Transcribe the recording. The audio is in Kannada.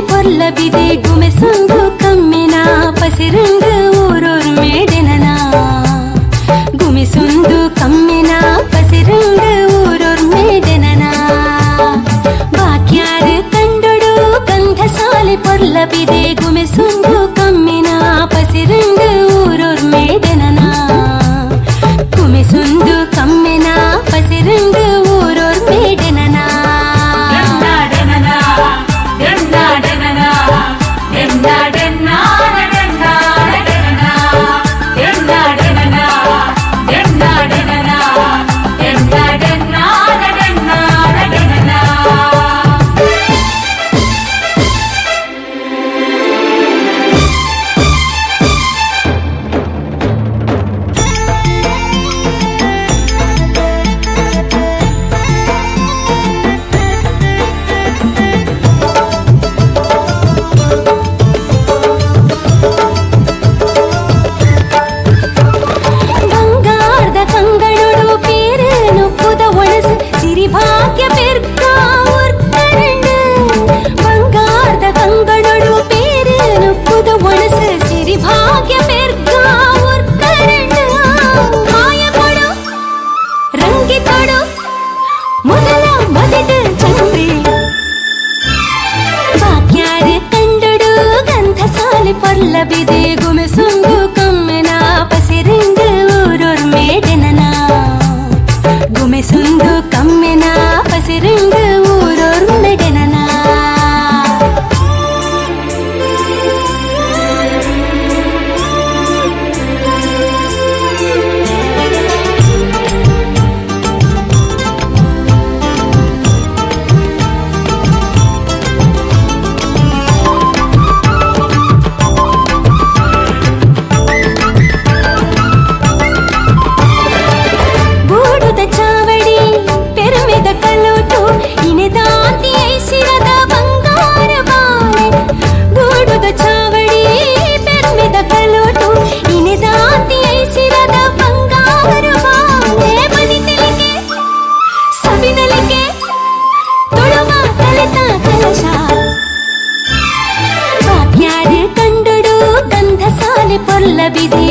ಪೊರ್ಲಬಿದೆ ಗುಮೆಸೊಂದು ಕಮ್ಮಿನ ಪಸಿರಂಗ ಊರೋರ್ ಮೇಡೆನನ ಗುಮಿಸೊಂದು ಕಮ್ಮಿನ ಪಸಿರಂಗ ಊರೋರ್ ಮೇಡೆನನ ಬಾಕ್ಯಾರು ಕಂಡೊಡು ಗಂಧಸಾಲೆ ಪೊರ್ಲಬಿದೆ ಗುಮೆಸೊಂದು ಕಮ್ಮಿನ ಪಸಿರಂಗ ಊರೋರ್ ಮೇಡೆನನ ಗುಮಿಸೊಂದು ಕಮ್ಮಿನ ಪಸಿರಂಗ ಊರೋರ್ ಮೇಡೆನನ ಪೊರ್ಲಬಿದೆ ಗುಮೆಸೊಂದು ಕಮ್ಮಿನ ಪಸಿರಂಗ ಊರೋರ್ ಮೇಡೆನನ ಗುಮೆಸೊಂದು ಕಮ್ಮಿನ ಪಸಿರಂಗ ಊರೋರ್ ಮೇಡೆನನ ಪೊರ್ಲಬಿದೆ